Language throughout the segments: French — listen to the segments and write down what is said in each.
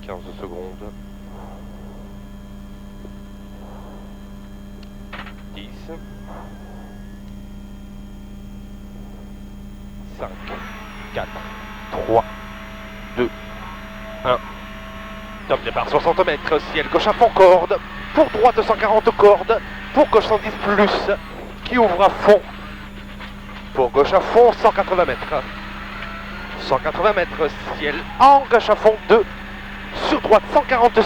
15 secondes. 10. 5, 4, 3, 2, 1. Top départ 60 mètres, ciel gauche à fond corde, pour droite 140 cordes, pour gauche 110 plus, qui ouvre à fond, pour gauche à fond 180 mètres. 180 mètres, ciel en gauche à fond 2, sur droite 146,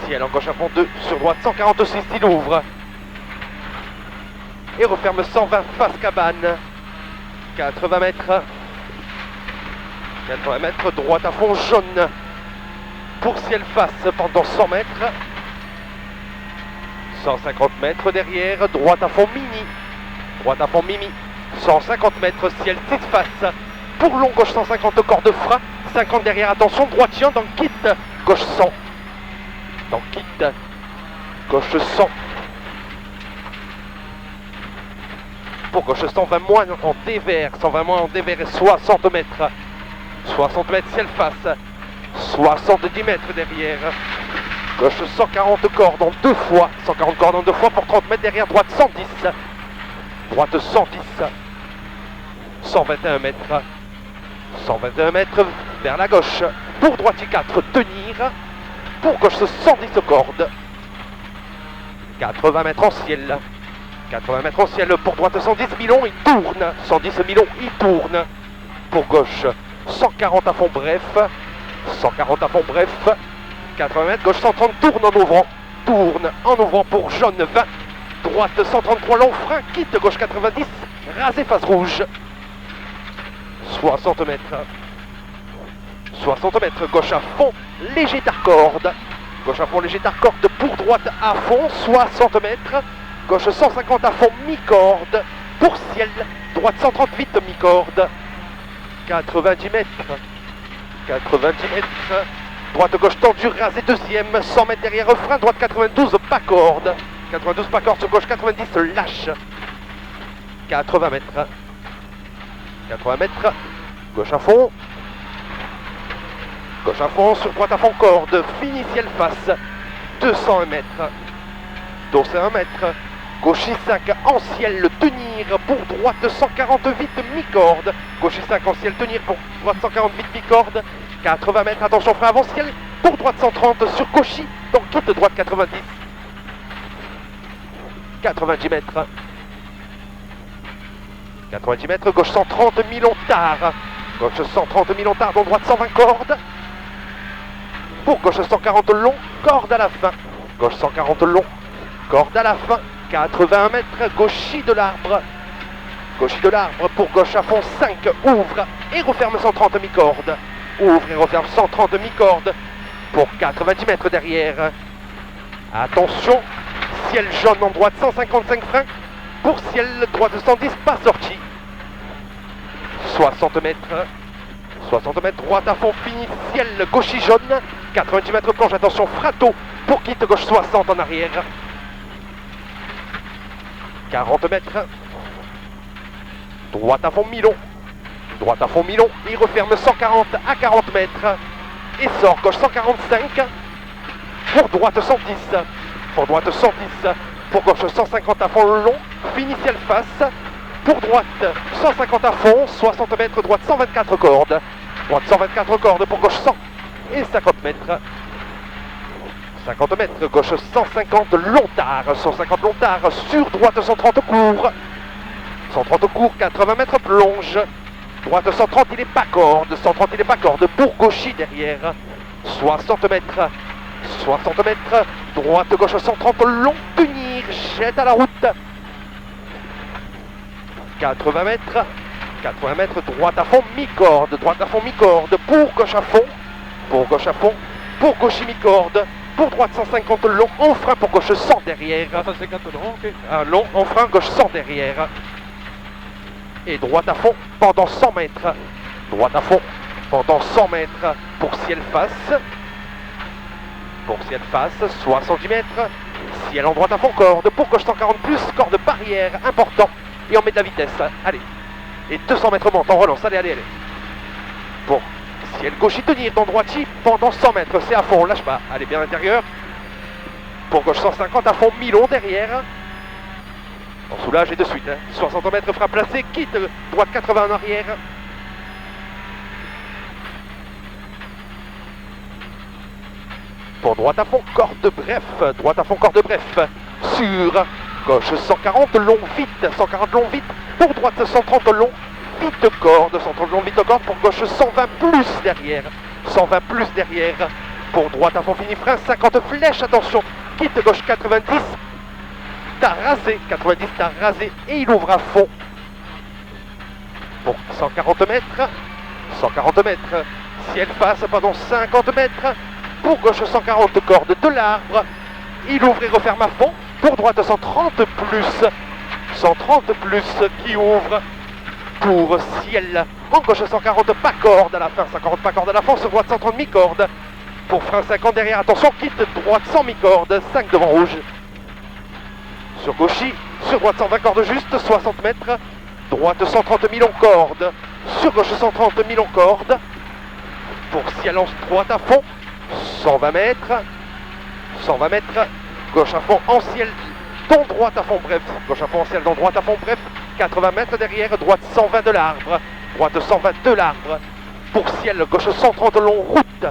ciel en gauche à fond 2, sur droite 146, il ouvre, et referme 120 face cabane. 80 mètres, 80 mètres, droite à fond jaune, pour ciel face pendant 100 mètres, 150 mètres derrière, droite à fond mini, droite à fond mimi, 150 mètres, ciel petite face, pour long gauche 150 corps de frein, 50 derrière, attention, droite chien dans kit, gauche 100, dans kit, gauche 100, pour gauche 120 moins en dévers, 120 moins en dévers et 60 mètres, 60 mètres ciel face, 70 mètres derrière, gauche 140 cordes en deux fois, 140 cordes en deux fois pour 30 mètres derrière, droite 110, droite 110, 121 mètres, 121 mètres vers la gauche, pour droite 4 tenir, pour gauche 110 cordes, 80 mètres en ciel, 80 mètres en ciel, pour droite 110 milons, il tourne, 110 milons, il tourne, pour gauche 140 à fond bref, 140 à fond bref, 80 mètres, gauche 130, tourne en ouvrant pour jaune 20, droite 133 long frein, quitte gauche 90, rasé face rouge, 60 mètres, 60 mètres, gauche à fond, léger d'arcorde, gauche à fond, léger d'arcorde, pour droite à fond, 60 mètres, gauche 150 à fond, mi-corde, pour ciel, droite 138 mi-corde, 90 mètres, 90 mètres, droite gauche tendue, rasé deuxième, 100 mètres derrière frein, droite 92 pas corde, 92 pas corde, sur gauche 90 lâche, 80 mètres, 80 mètres, gauche à fond, sur droite à fond corde, fini ciel face, 201 mètres, 201 mètres, gauche 5 en ciel tenir, pour droite 148 mi-corde, gauche 5 en ciel tenir, pour droite 148 mi-corde, 80 mètres, attention frein avant ciel, pour droite 130 sur gauchy, donc quitte droite 90, 90 mètres, 90 mètres, gauche 130 milons tard, gauche 130 milons tard, donc droite 120 cordes, pour gauche 140 long, corde à la fin, gauche 140 long, corde à la fin, 80 mètres, gauchy de l'arbre, pour gauche à fond 5, ouvre et referme 130 mi-corde, ouvre et referme 130 mi-corde, pour 90 mètres derrière, attention, ciel jaune en droite 155 freins, pour ciel droite 110 pas sorti, 60 mètres, 60 mètres, droite à fond fini, ciel gauchy jaune, 90 mètres planche, attention frateau, pour quitte gauche 60 en arrière, 40 mètres, droite à fond milon, il referme 140 à 40 mètres, et sort gauche 145, pour droite 110, pour gauche 150 à fond long, fini ciel face, pour droite 150 à fond, 60 mètres, droite 124 cordes, pour gauche 100 et 50 mètres, 50 mètres, gauche 150 longtard, 150 longtard, sur droite 130 court, 80 mètres plonge, droite 130 il est pas corde, pour gauchy derrière, 60 mètres, droite gauche 130 long, punir, jette à la route, 80 mètres, droite à fond mi-corde, pour gauche à fond, pour gauchy mi-corde, pour droite 150 long, en frein pour gauche 100 derrière, 150 long, ok. un long en frein gauche 100 derrière, et droite à fond pendant 100 mètres, pour ciel face, 70 mètres, ciel en droite à fond corde, pour gauche 140 plus, corde barrière, important, et on met de la vitesse, allez, et 200 mètres monte, on relance, allez, pour ciel gauche y tenir dans droitier pendant 100 mètres, c'est à fond, lâche pas, allez bien à l'intérieur. Pour gauche 150 à fond, mi-long derrière. On soulage et de suite, 60 mètres frein placé, quitte, droite 80 en arrière. Pour droite à fond, corde bref, droite à fond, corde bref. Sur gauche 140 long vite, 140 long vite. Pour droite 130 long vite corde, 130 long vite corde. Pour gauche 120 plus derrière, 120 plus derrière. Pour droite à fond fini frein, 50 flèches, attention. Quitte gauche 90, t'as rasé, 90 t'as rasé et il ouvre à fond. Pour 140 mètres, 140 mètres, ciel face pendant 50 mètres. Pour gauche 140 corde de l'arbre, il ouvre et referme à fond. Pour droite 130 plus, 130 plus qui ouvre. Pour ciel, en gauche 140 pas corde à la fin, 140 pas corde à la fin, sur droite 130 mi-corde. Pour frein 50 derrière, attention, quitte droite 100 mi-corde, 5 devant rouge. Sur gauchy, sur droite 120 cordes juste, 60 mètres. Droite 130 000 en corde, sur gauche 130 000 en corde. Pour ciel en droite à fond, 120 mètres. 120 mètres, gauche à fond en ciel, dans droite à fond bref. Gauche à fond en ciel, dans droite à fond bref. 80 mètres derrière, droite 120 de l'arbre. Droite 120 de l'arbre. Pour ciel, gauche 130 long route.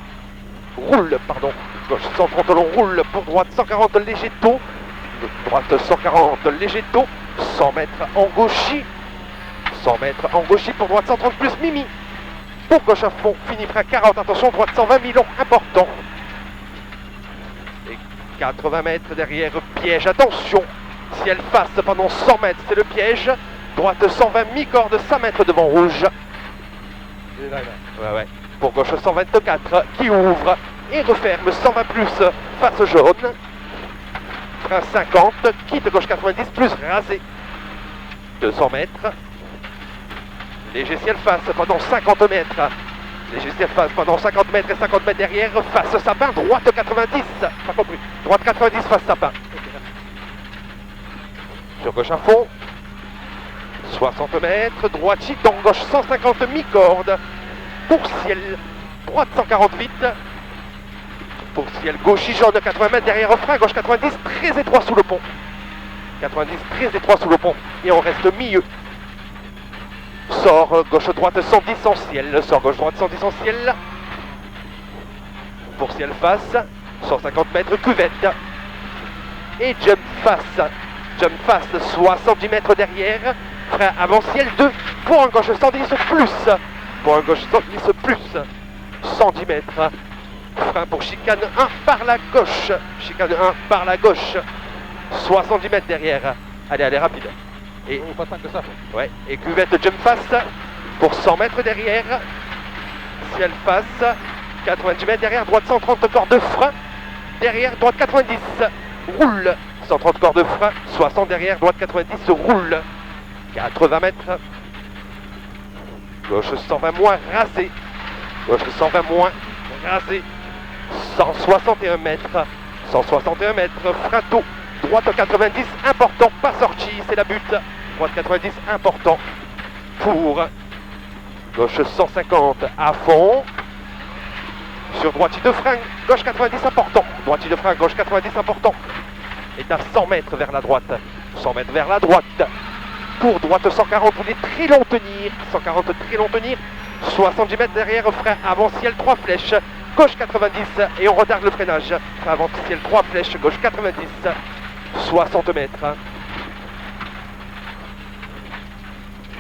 Roule, pardon. Gauche 130 long roule. Pour droite 140 léger taux. Droite 140 léger taux. 100 mètres en gauchy. 100 mètres en gauchy. Pour droite 130 plus Mimi. Pour gauche à fond, fini frein 40. Attention, droite 120 000 important. Et 80 mètres derrière, piège. Attention. Ciel face pendant 100 mètres, c'est le piège. Droite 120 mi-corde, 5 mètres devant rouge. Ouais. Pour gauche 124 qui ouvre et referme 120 plus face jaune. Frein 50, quitte gauche 90 plus rasé. 200 mètres. Léger ciel face pendant 50 mètres. Léger ciel face pendant 50 mètres et 50 mètres derrière. Face sapin, droite 90. Pas compris. Droite 90 face sapin. Sur gauche à fond. 60 mètres. Droite chic dans gauche 150 mi-corde. Pour ciel. Droite 148. Pour ciel gauche jaune 80 mètres derrière frein. Gauche 90 très étroit sous le pont. 90 très étroit sous le pont. Et on reste milieu. Sort gauche-droite 110 en ciel, sort gauche-droite 110 en ciel. Pour ciel face, 150 mètres cuvette. Et jump face 70 mètres derrière. Frein avant ciel 2 pour un gauche 110 plus. Pour un gauche 110 plus, 110 mètres. Frein pour chicane 1 par la gauche. Chicane 1 par la gauche. 70 mètres derrière. Allez, rapide. Et pas tant que ça. Ouais, et cuvette jump face pour 100 mètres derrière. Ciel face, 90 mètres derrière, droite 130 corps de frein. Derrière, droite 90, roule. 130 corps de frein, 60 derrière, droite 90, roule. 80 mètres. Gauche 120 moins, rasé. Gauche 120 moins, rasé. 161 mètres. 161 mètres, frein tôt. Droite 90, important, pas sorti, c'est la butte. Droite 90, important. Pour gauche 150 à fond. Sur droitier de frein, gauche 90, important. Droitier de frein, gauche 90, important. Et à 100 mètres vers la droite. 100 mètres vers la droite. Pour droite 140, vous voulez très long tenir. 140, très long tenir. 70 mètres derrière, frein avant ciel, 3 flèches. Gauche 90 et on retarde le freinage. Frein avant ciel, 3 flèches, gauche 90. 60 mètres.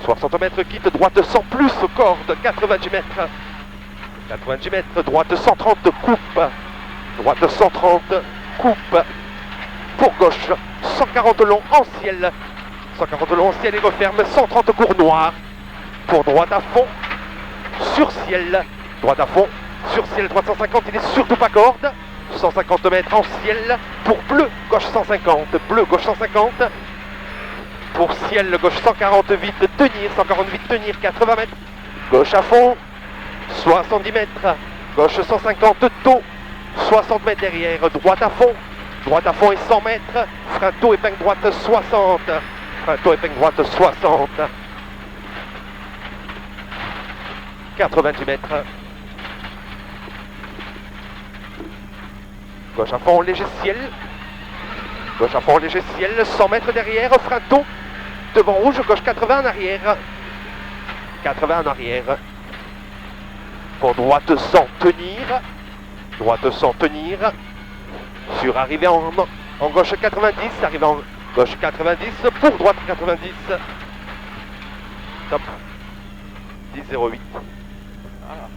60 mètres, quitte droite 100 plus, corde 90 mètres. 90 mètres, droite 130, coupe. Droite 130, coupe. Pour gauche, 140 long en ciel. 140 long en ciel et referme, 130 cours noir. Pour droite à fond, sur ciel. Droite à fond, sur ciel, droite 150, il est surtout pas corde. 150 mètres en ciel. Pour bleu, gauche 150. Bleu, gauche 150. Pour ciel, gauche 140 vite, tenir. 140 vite, tenir, 80 mètres. Gauche à fond, 70 mètres. Gauche 150 tôt. 60 mètres derrière. Droite à fond. Droite à fond et 100 mètres. Frein tôt, épingle droite 60. Frein tôt, épingle droite 60. 90 mètres. Gauche à fond, léger ciel. Gauche à fond, léger ciel, 100 mètres derrière, frein tôt. Devant rouge, gauche 80 en arrière. 80 en arrière. Pour droite sans tenir. Droite sans tenir. Sur arrivée en gauche 90, arrivée en gauche 90, pour droite 90. Top. 10,08. Voilà.